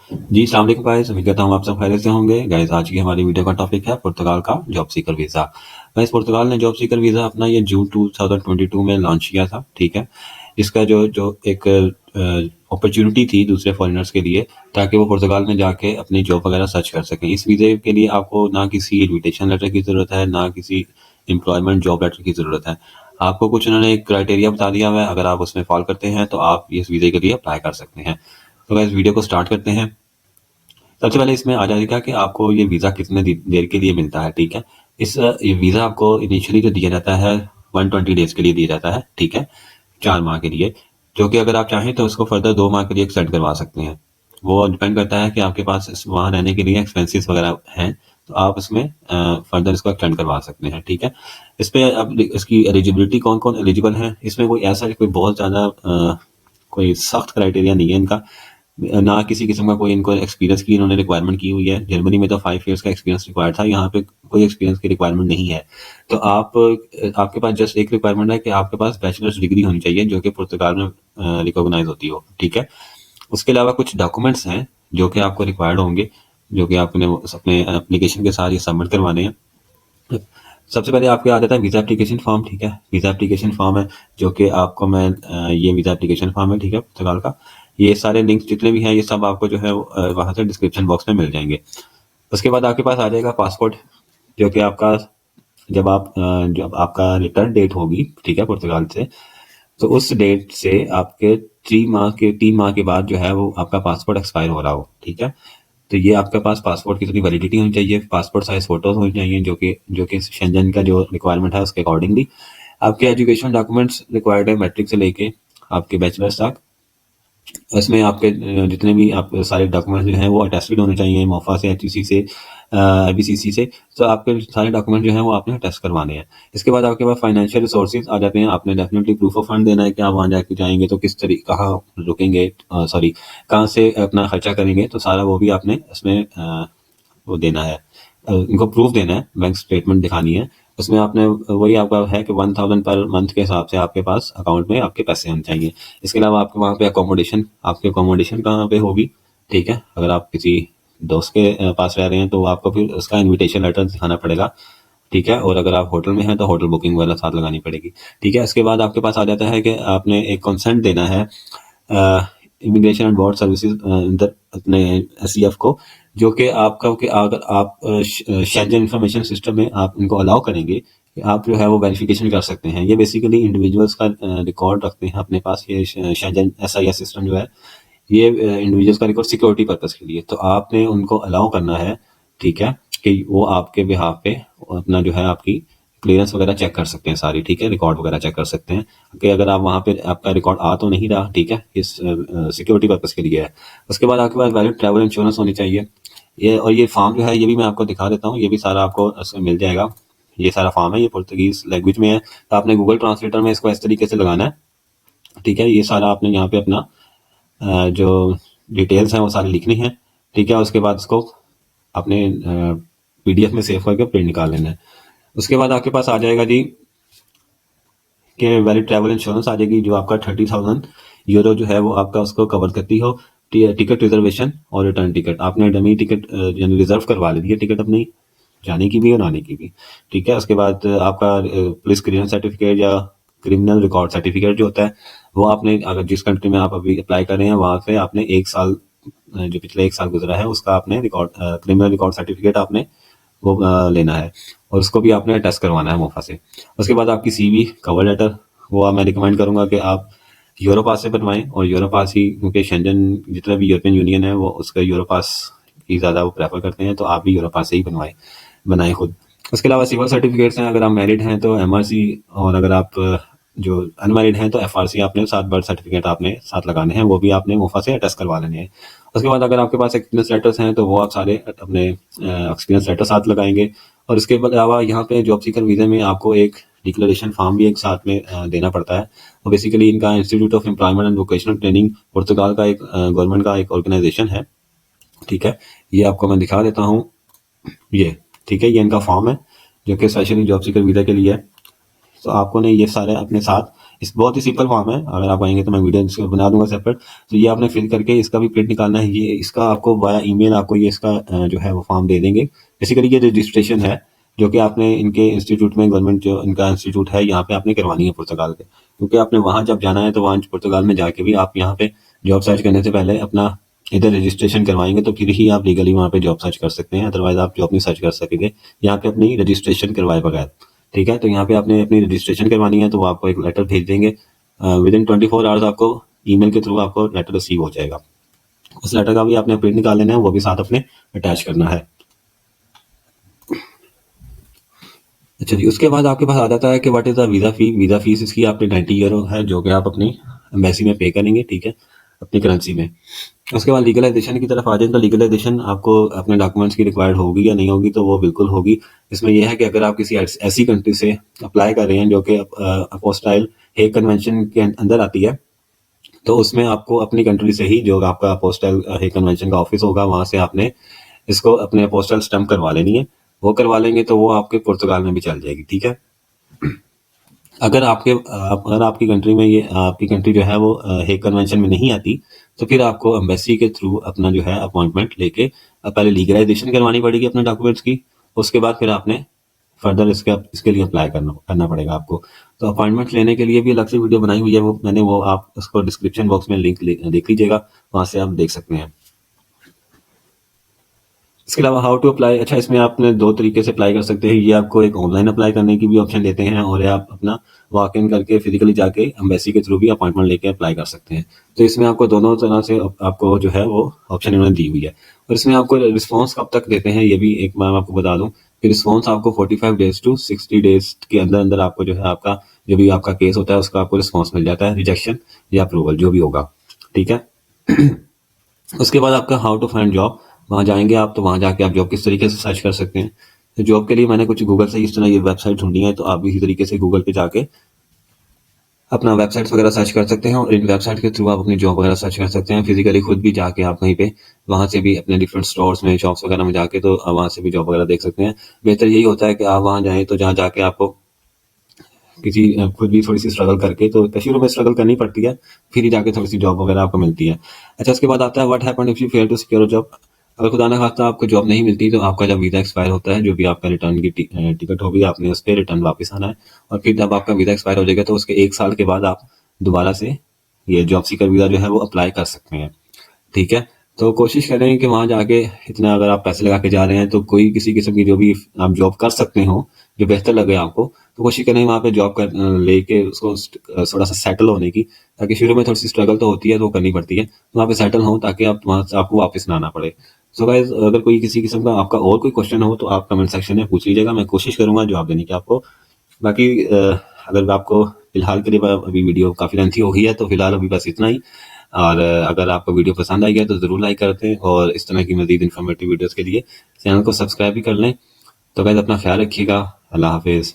जी, अस्सलाम वालेकुम गाइस, उम्मीद करता हूँ आप सब खैरियत से होंगे। गाइस आज की हमारी वीडियो का टॉपिक है पुर्तगाल का जॉब सीकर वीज़ा। गाइस पुर्तगाल ने जॉब सीकर वीज़ा अपना ये जून 2022 में लॉन्च किया था, ठीक है? इसका जो जो एक अपॉर्चुनिटी थी दूसरे फॉरेनर्स के लिए, ताकि वो पुर्तगाल में जाके अपनी जॉब वगैरह सर्च कर सकें। इस वीज़े के लिए आपको ना किसी इन्विटेशन लेटर की ज़रूरत है, ना किसी एम्प्लॉयमेंट जॉब लेटर की ज़रूरत है। आपको कुछ उन्होंने एक क्राइटेरिया बता दिया हुआ है, अगर आप उसमें फॉलो करते हैं तो आप इस वीज़े के लिए अप्लाई कर सकते हैं। तो गाइस वीडियो को स्टार्ट करते हैं। सबसे पहले इसमें आ जाएगा कि आपको ये वीज़ा कितने देर के लिए मिलता है, ठीक है? ये वीज़ा आपको इनिशियली जो दिया जाता है 120 डेज़ के लिए दिया जाता है, ठीक है? 4 माह के लिए, जो कि अगर आप चाहें तो उसको फर्दर 2 माह के लिए एक्सटेंड करवा सकते हैं। वो डिपेंड करता है कि आपके पास वहाँ रहने के लिए एक्सपेंसेस वगैरह हैं, तो आप उसमें फर्दर इसको एक्सटेंड करवा सकते हैं, ठीक है? इस पे अब इसकी एलिजिबिलिटी कौन-कौन एलिजिबल है, इसमें कोई ऐसा कोई बहुत ज़्यादा कोई सख्त क्राइटेरिया नहीं है इनका। ना किसी किस्म का कोई इनको एक्सपीरियंस की इन्होंने रिक्वायरमेंट की हुई है। जर्मनी में तो 5 इयर्स का एक्सपीरियंस रिक्वायर्ड था, यहाँ पे कोई एक्सपीरियंस की रिक्वायरमेंट नहीं है। तो आपके पास जस्ट एक रिक्वायरमेंट है कि आपके पास बैचलर्स डिग्री होनी चाहिए जो कि पुर्तगाल में रिकॉग्नाइज होती हो, ठीक है? उसके अलावा कुछ डॉक्यूमेंट्स हैं जो कि आपको रिक्वायर्ड होंगे, जो कि आपने अपने एप्लीकेशन के साथ ये सबमिट करवाने हैं। सबसे पहले आपके आ जाता है वीज़ा एप्लीकेशन फॉर्म, ठीक है? वीज़ा एप्लीकेशन फॉर्म है जो कि आपको मैं ये वीज़ा एप्लीकेशन फॉर्म है, ठीक है, पुर्तगाल का। ये सारे लिंक्स जितने भी हैं ये सब आपको जो है वहाँ से डिस्क्रिप्शन बॉक्स में मिल जाएंगे। उसके बाद आपके पास आ जाएगा पासपोर्ट, जो कि आपका जब आपका रिटर्न डेट होगी, ठीक है, पुर्तगाल से, तो उस डेट से आपके 3 माह के बाद जो है वो आपका पासपोर्ट एक्सपायर हो रहा हो, ठीक है? तो ये आपके पास पासपोर्ट की थोड़ी वैलिडिटी होनी चाहिए, पासपोर्ट साइज फोटोज होनी चाहिए जो कि शेंजन का जो रिक्वायरमेंट है उसके अकॉर्डिंगली। आपके एजुकेशन डॉक्यूमेंट्स रिक्वायर्ड है मैट्रिक से लेके आपके बैचलर्स तक। इसमें आपके जितने भी आप सारे डॉक्यूमेंट्स जो हैं वो अटेस्टेड होने चाहिए मोफा से, एचईसी से, आईबीसीसी से। तो आपके सारे डॉक्यूमेंट जो हैं वो आपने अटेस्ट करवाने हैं। इसके बाद आपके पास फाइनेंशियल रिसोर्सेज आ जाते हैं। आपने डेफिनेटली प्रूफ ऑफ फंड देना है कि आप वहाँ जाके जाएंगे तो किस तरीके कहाँ रुकेंगे, सॉरी कहाँ से अपना खर्चा करेंगे, तो सारा वो भी आपने इसमें वो देना है, इनको प्रूफ देना है, बैंक स्टेटमेंट दिखानी है। उसमें आपने वही आपका है कि 1000 पर मंथ के हिसाब से आपके पास अकाउंट में आपके पैसे होने चाहिए। इसके अलावा आपके वहाँ पे आपकी अकोमोडेशन कहाँ पे होगी, ठीक है? अगर आप किसी दोस्त के पास रह रहे हैं तो आपको फिर उसका इनविटेशन लेटर दिखाना पड़ेगा, ठीक है? और अगर आप होटल में हैं तो होटल बुकिंग वगैरह साथ लगानी पड़ेगी, ठीक है? इसके बाद आपके पास आ जाता है कि आपने एक कंसेंट देना है इमिग्रेशन एंड बॉर्डर सर्विसेज इधर अपने एसईएफ को, जो कि आपका कि अगर आप शेंजन इंफॉर्मेशन सिस्टम में आप इनको अलाउ करेंगे कि आप जो है वो वेरिफिकेशन कर सकते हैं। ये बेसिकली इंडिविजुअल्स का रिकॉर्ड रखते हैं अपने पास। ये शेंजन एसआईएस सिस्टम जो है ये इंडिविजुअल्स का रिकॉर्ड सिक्योरिटी पर्पस के लिए, तो आपने उनको अलाउ करना है, ठीक है, कि वो आपके बिहाफ पे अपना जो है आपकी क्लियरेंस वगैरह चेक कर सकते हैं सारी, ठीक है, रिकॉर्ड वगैरह चेक कर सकते हैं कि अगर आप वहाँ पे आपका रिकॉर्ड आ तो नहीं रहा, ठीक है, इस सिक्योरिटी पर्पस के लिए है। उसके बाद आपके पास वैलिड ट्रैवल इंश्योरेंस होनी चाहिए। ये फॉर्म जो है ये भी मैं आपको दिखा देता हूँ, ये भी सारा आपको इसमें मिल जाएगा। ये सारा फॉर्म है, ये पुर्तगीज लैंग्वेज में है, तो आपने गूगल ट्रांसलेटर में इसको इस तरीके से लगाना है, ठीक है? ये सारा आपने यहाँ पे अपना जो डिटेल्स हैं वो सारी लिखनी है, ठीक है? उसके बाद इसको अपने पीडीएफ में सेव करके प्रिंट निकाल लेना है। उसके बाद आपके पास आ जाएगा जी कि वैलिड ट्रैवल इंश्योरेंस आ जाएगी, जो आपका 30,000 यूरो जो है वो आपका उसको कवर करती हो। टिकट रिजर्वेशन और रिटर्न टिकट आपने डमी टिकट यानी रिजर्व करवा ली है टिकट अपनी जाने की भी और आने की भी, ठीक है? उसके बाद आपका पुलिस क्लियरेंस सर्टिफिकेट या क्रिमिनल रिकॉर्ड सर्टिफिकेट जो होता है वो आपने, अगर जिस कंट्री में आप अभी अप्लाई कर रहे हैं वहाँ से आपने 1 साल जो पिछले 1 साल गुजरा है उसका आपने रिकॉर्ड क्रिमिनल रिकॉर्ड सर्टिफिकेट आपने वो लेना है, और उसको भी आपने टेस्ट करवाना है मोफा से। उसके बाद आपकी सीवी कवर लेटर, वो मैं रिकमेंड करूंगा कि आप यूरोपास से बनवाएं, और यूरोपास ही, क्योंकि शेंजन जितना भी यूरोपियन यूनियन है वो उसका यूरोपास ही ज़्यादा वो प्रेफर करते हैं, तो आप भी यूरोपास से ही बनाएं खुद। उसके अलावा सिविल सर्टिफिकेट्स हैं, अगर आप मैरिड हैं तो एमआरसी, और अगर आप जो अनमैरिड हैं तो एफआरसी आपने साथ, बर्थ सर्टिफिकेट आपने साथ लगाने हैं, वो भी आपने मोफा से अटेस्ट करवा लेने हैं। उसके बाद अगर आपके पास एक्सपीरियंस लेटर्स हैं तो वो आप सारे अपने एक्सपीरियंस लेटर साथ लगाएंगे। और इसके अलावा यहाँ पे जॉब सीकर वीज़े में आपको एक डिक्लेरेशन फॉर्म भी एक साथ में देना पड़ता है। और बेसिकली इनका institute of employment and vocational training पुर्तगाल का एक गवर्नमेंट का एक ऑर्गेनाइजेशन है, ठीक है? ये आपको मैं दिखा देता हूँ, ये ठीक है, ये इनका फॉर्म है जो कि स्पेशली जॉब सीकर वीज़ा के लिए है। तो आपको ने ये सारे अपने साथ इस बहुत ही सिंपल फॉर्म है, अगर आप आएंगे तो मैं वीडियो इसको बना दूंगा सेपरेट। तो ये आपने फिल करके इसका भी प्रिंट निकालना है, ये इसका आपको वाया ईमेल आपको ये इसका जो है वो फॉर्म दे देंगे। बेसिकली ये रजिस्ट्रेशन है जो कि आपने इनके इंस्टीट्यूट में, गवर्नमेंट जो इनका इंस्टीट्यूट है यहाँ पे आपने करवानी है पुर्तगाल के, क्योंकि आपने वहां जब जाना है तो वहाँ पुर्तगाल में जाके भी आप यहाँ पे जॉब सर्च करने से पहले अपना इधर रजिस्ट्रेशन करवाएंगे तो फिर ही आप लीगली वहाँ पे जॉब सर्च कर सकते हैं, अदरवाइज आप जॉब नहीं सर्च कर सकेंगे यहाँ पे अपनी रजिस्ट्रेशन करवाए बगैर। ठीक है, तो यहाँ पे आपने अपनी रजिस्ट्रेशन करवानी है तो वो आपको एक लेटर भेज देंगे, विद इन 24 आवर्स आपको ईमेल के थ्रू आपको लेटर रिसीव हो जाएगा। उस लेटर का भी आपने प्रिंट निकाल लेना है, वो भी साथ अपने अटैच करना है। अच्छा जी, उसके बाद आपके पास आ जाता है कि what is the visa fee. Visa fees इसकी आपकी 90 यूरो है जो कि आप अपनी एम्बेसी में पे करेंगे, ठीक है, अपनी करेंसी में। उसके बाद लीगलाइजेशन की तरफ आ जाए तो लीगलाइजेशन आपको अपने डॉक्यूमेंट्स की रिक्वायर्ड होगी या नहीं होगी, तो वो बिल्कुल होगी। इसमें यह है कि अगर आप किसी ऐसी कंट्री से अप्लाई कर रहे हैं जो कि अपोस्टाइल हेग कन्वेंशन के अंदर आती है, तो उसमें आपको अपनी कंट्री से ही जो आपका पोस्टल हेग कन्वेंशन का ऑफिस होगा वहां से आपने इसको अपने पोस्टल स्टैम्प करवा लेनी है। वो करवा लेंगे तो वो आपके पुर्तगाल में भी चल जाएगी, ठीक है। अगर आपकी कंट्री में ये आपकी कंट्री जो है वो हेग कन्वेंशन में नहीं आती, तो फिर आपको एम्बेसी के थ्रू अपना जो है अपॉइंटमेंट लेके पहले लीगलाइजेशन करवानी पड़ेगी अपने डॉक्यूमेंट्स की। उसके बाद फिर आपने फर्दर इसके लिए अप्लाई करना पड़ेगा आपको। तो अपॉइंटमेंट लेने के लिए भी अलग से वीडियो बनाई हुई है, वो आप उसको डिस्क्रिप्शन बॉक्स में लिंक देख लीजिएगा, वहां से आप देख सकते हैं। इसके अलावा हाउ टू अप्लाई, अच्छा इसमें आपने दो तरीके से अप्लाई कर सकते हैं। ये आपको एक ऑनलाइन अप्लाई करने की भी ऑप्शन देते हैं और ये आप अपना वॉक इन करके फिजिकली जाके एम्बेसी के थ्रू भी अपॉइंटमेंट लेके अप्लाई कर सकते हैं। तो इसमें आपको दोनों तरह से आपको जो है वो ऑप्शन इन्होंने दी हुई है। और इसमें आपको रिस्पॉन्स कब तक देते हैं ये भी एक बार आपको बता दूं कि रिस्पॉन्स आपको 45 डेज टू 60 डेज के अंदर अंदर आपको जो है आपका जो भी आपका केस होता है उसका आपको रिस्पॉन्स मिल जाता है, रिजेक्शन या अप्रूवल जो भी होगा, ठीक है। उसके बाद आपका हाउ टू फाइंड जॉब, वहाँ जाएंगे आप तो वहाँ जाके आप जॉब किस तरीके से सर्च कर सकते हैं। तो जॉब के लिए मैंने कुछ गूगल से इस तरह ये वेबसाइट ढूंढी है, तो आप भी इसी तरीके से गूगल पे जाके अपना वेबसाइट्स वगैरह सर्च कर सकते हैं और इन वेबसाइट के थ्रू आप अपनी जॉब वगैरह सर्च कर सकते हैं। फिजिकली खुद भी जाके आप कहीं पे वहाँ से भी अपने डिफरेंट स्टोर्स में शॉप्स वगैरह में जाके तो वहाँ से भी जॉब वगैरह देख सकते हैं। बेहतर यही होता है कि आप वहाँ जाएं तो जहाँ जाके आपको किसी खुद भी थोड़ी सी स्ट्रगल करके, तो शुरू में स्ट्रगल करनी पड़ती है, फिर ही जाके थोड़ी सी जॉब वगैरह आपको मिलती है। अच्छा, उसके बाद आता है what happen if you fail to secure job. अगर खुदा ना खास्ता आपको जॉब नहीं मिलती तो आपका जब वीज़ा एक्सपायर होता है, जो भी आपका रिटर्न की टिकट होगी आपने उस पर रिटर्न वापस आना है। और फिर जब आपका वीज़ा एक्सपायर हो जाएगा तो उसके 1 साल के बाद आप दोबारा से ये जॉब सीकर वीज़ा जो है वो अप्लाई कर सकते हैं, ठीक है। तो कोशिश करें कि वहाँ जाके इतना अगर आप पैसे लगा के जा रहे हैं तो कोई किसी किस्म की जो भी आप जॉब कर सकते हो जो बेहतर लगे आपको, तो कोशिश करें वहाँ पे जॉब कर लेके उसको थोड़ा सा सेटल होने की, ताकि शुरू में थोड़ी सी स्ट्रगल तो होती है, तो करनी पड़ती है, तो वहाँ पे सेटल हो ताकि आप वहाँ से आपको वापस ना आना पड़े। सो गाइज, अगर कोई किसी किस्म का आपका और कोई क्वेश्चन हो तो आप कमेंट सेक्शन में पूछ लीजिएगा, मैं कोशिश करूंगा जवाब देने की आपको। बाकी अगर आपको फिलहाल के लिए अभी वीडियो काफ़ी लेंथी हो गई है तो फिलहाल अभी बस इतना ही। और अगर आपको वीडियो पसंद आई है तो ज़रूर लाइक करते हैं और इस तरह की मज़ीद इन्फॉर्मेटिव वीडियोज़ के लिए चैनल को सब्सक्राइब भी कर लें। तो गाइस अपना ख्याल रखिएगा, अल्लाह हाफिज़।